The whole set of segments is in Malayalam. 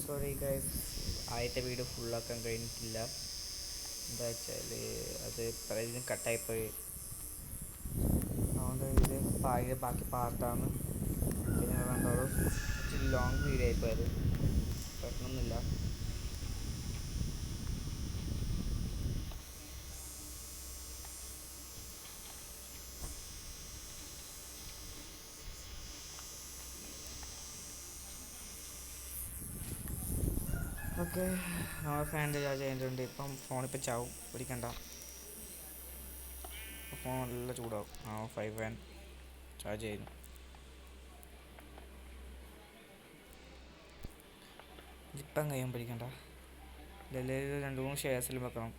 സോറി ഗൈസ്, ആദ്യത്തെ വീഡിയോ ഫുള്ളാക്കാൻ കഴിഞ്ഞിട്ടില്ല. എന്താ വെച്ചാൽ അത് പലതിനും കട്ടായിപ്പോയി. അതുകൊണ്ട് ഇത് ബാക്കി പാർട്ടാണ്. പിന്നെ കണ്ടോളൂ, ഇച്ചിരി ലോങ് വീഡിയോ ആയിപ്പോയി. അത് പ്രശ്നമൊന്നുമില്ല. ഓക്കെ, നമ്മൾ ഫാനിൻ്റെ ചാർജ് കഴിഞ്ഞിട്ടുണ്ട്. ഇപ്പം ഫോണിപ്പോൾ ചാവും, പിടിക്കണ്ട. ഫോൺ നല്ല ചൂടാവും. 5 ഫാൻ ചാർജ് ചെയ്യുന്നു. ഇപ്പം കഴിയാൻ പിടിക്കണ്ട. ഇതെല്ലാം 2-3 ഷെയർസിലും വെക്കണം.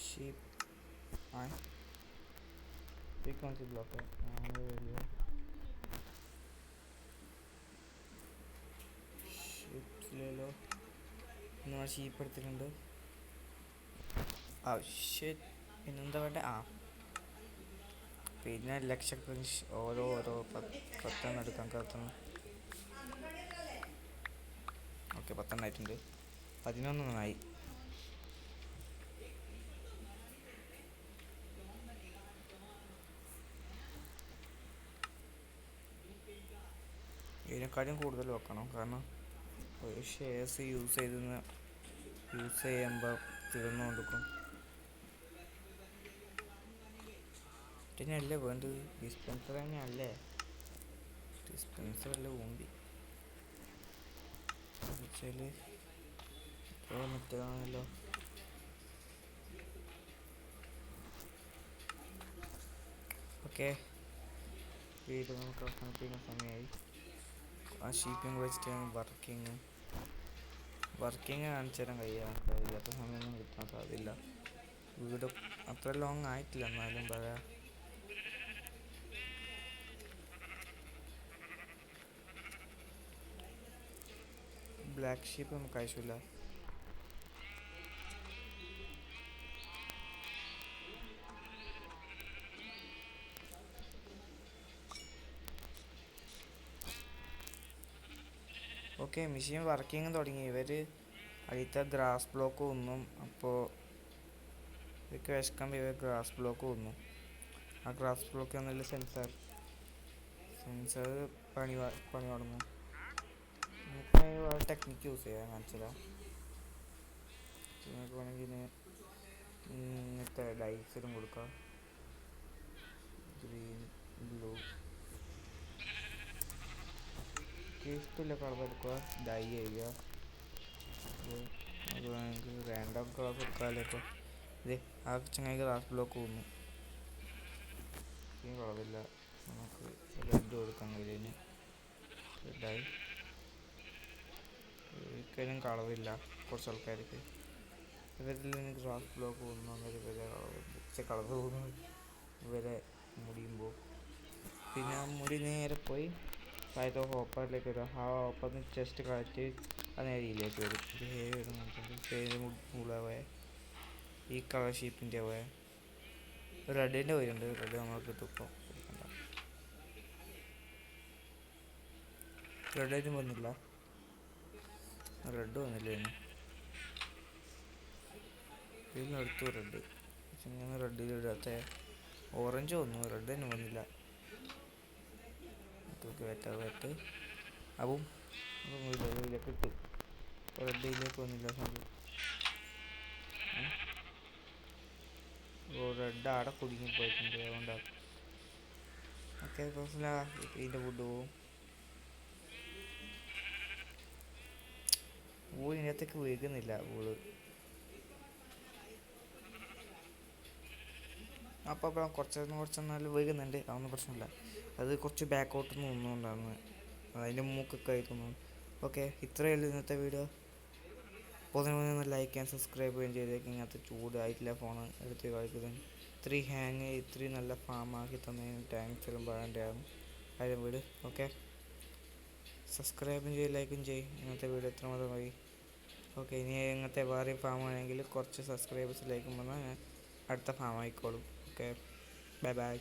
ഷീപ്പ് ഫ്രീക്വൻസി ബ്ലോക്ക് ഷീപ്പിലോ നമ്മൾ ഷീപ്പ് എടുത്തിട്ടുണ്ട്. പിന്നെന്താ വേണ്ടേ? പിന്നെ ലക്ഷക്കണക്കിന് ഓരോ 10 എടുക്കാൻ കത്തുന്നു. ഓക്കെ, 10 ആയിട്ടുണ്ട്. 11 ഇതിനെക്കാളും കൂടുതൽ വെക്കണം. കാരണം ഒരു ഷെയർസ് യൂസ് ചെയ്യുമ്പോൾ തീർന്നു കൊടുക്കും. ഇതിനല്ലേ വേണ്ടത്? ഡിസ്പെൻസർ തന്നെയല്ലേ? ഡിസ്പെൻസറല്ലേ ഊമ്പി വെച്ചാൽ മറ്റേതാണല്ലോ. ഓക്കെ, വീട് നമുക്ക് അവസാനിപ്പിക്കുന്ന സമയമായി. ഷീപ്പിംഗ് വെച്ചിട്ടാണ് വർക്കിംഗ് കാണിച്ചു തരാൻ കഴിയാം. ഇല്ലാത്ത സമയമൊന്നും കിട്ടാൻ സാധ്യതയില്ല. വീട് അത്ര ലോങ് ആയിട്ടില്ല, എന്നാലും പറയാം. ബ്ലാക്ക് ഷീപ്പ് നമുക്ക് ആവശ്യമില്ല. ഓക്കെ, മെഷീൻ വർക്കിംഗ് തുടങ്ങി. അടുത്ത ഗ്രാസ് ബ്ലോക്ക് ഒന്നും. അപ്പോൾ ഇവർക്ക് വിശക്കുമ്പോൾ ഇവർ ഗ്രാസ് ബ്ലോക്ക് ഒന്നും. ആ ഗ്രാസ് ബ്ലോക്ക് എന്നല്ല സെൻസർ പണി തുടങ്ങും. നമുക്ക് വേറെ ടെക്നിക്ക് യൂസ് ചെയ്യാൻ കാണിച്ചതാ. നിങ്ങൾക്ക് വേണമെങ്കിൽ ഇങ്ങനത്തെ ഡൈസിലും കൊടുക്കാം. ഗ്രീൻ, ബ്ലൂ, ഇഷ്ടമില്ല കളർ എടുക്കുക, ഡൈ ചെയ്യുക. അത് വേണമെങ്കിൽ റാൻഡം കളർ കൊടുക്കാമല്ലോ. ഇതേ ആ ചങ്ങായി ഗ്രാസ് ബ്ലോക്ക് തോന്നുന്നു. ഈ കളറില്ല, നമുക്ക് റെഡ് കൊടുക്കാൻ കഴിയുന്നു. റെഡായി. ഒരിക്കലും കളറില്ല കുറച്ച് ആൾക്കാർക്ക്. ഇവരിൽ നിന്ന് ഗ്രാസ് ബ്ലോക്ക് തോന്നുന്നു. അന്നേരം കളർ തോന്നുന്നു ഇവരെ മുടിയുമ്പോൾ. പിന്നെ മുടി നേരെ പോയി താഴത്തെ ഹോപ്പറിലേക്ക് വരും. ആ ഹോപ്പറിന് ചെസ്റ്റ് കളറ്റ് അത് നേരെ ഇതിലേക്ക് വരും. പോയ ഈ കളർ ഷീപ്പിൻ്റെ പോയ റെഡിൻ്റെ വരുന്നുണ്ട്. റെഡ് നമ്മൾക്ക് കിട്ടും. ഇപ്പോൾ എന്താ, റെഡിനും വന്നില്ല. റെഡ് വന്നില്ല ഇതിനടുത്തു റെഡ്. പക്ഷെ ഇങ്ങനെ റെഡിൽ ഇടാത്ത ഓറഞ്ച് വന്നു, റെഡ് തന്നെ വന്നില്ല. വെറ്റ് അപ്പം ഇതിലേക്ക് ഇട്ടു. റെഡ് ഇതിലേക്ക് വന്നില്ല സംഭവം. റെഡ് ആടെ കുടുങ്ങി പോയിട്ടുണ്ട്, അതുകൊണ്ടാണ്. ഓക്കെ പ്രശ്നമില്ല, ഇതിൻ്റെ ഫുഡ് പോവും. ഇതിനകത്തേക്ക് വീഴുന്നില്ല ബോള്. അപ്പോൾ കുറച്ചൊന്നും വീഴുന്നുണ്ട്, അതൊന്നും പ്രശ്നമില്ല. അത് കുറച്ച് ബാക്കോട്ട് നിന്നുകൊണ്ടാണ്, അതിൻ്റെ മൂക്കൊക്കെ ആയിരുന്നു. ഓക്കെ, ഇത്രയല്ല ഇന്നത്തെ വീഡിയോ. അപ്പോൾ ഒന്ന് ലൈക്ക് ചെയ്യാൻ സബ്സ്ക്രൈബ് ചെയ്യാൻ ചെയ്തേക്കും. ഇങ്ങനത്തെ ചൂടായിട്ടില്ല ഫോൺ എടുത്ത് കളിക്കുന്നത്. ഇത്രയും ഹാങ് ഇത്രയും നല്ല ഫാമാക്കി തന്നതിന് താങ്ക്സ് എല്ലാം പറയേണ്ടതാണ് കാര്യം വീട്. ഓക്കെ, സബ്സ്ക്രൈബും ചെയ്യും ലൈക്കും ചെയ്യും. ഇങ്ങനത്തെ വീഡിയോ എത്രമാത്രം മതി. ഓക്കെ, ഇനി ഇങ്ങനത്തെ വേറെ ഫാം ആണെങ്കിൽ കുറച്ച് സബ്സ്ക്രൈബേഴ്സ് ലൈക്കും വന്നാൽ അടുത്ത ഫാം ആയിക്കോളും. Okay, bye bye.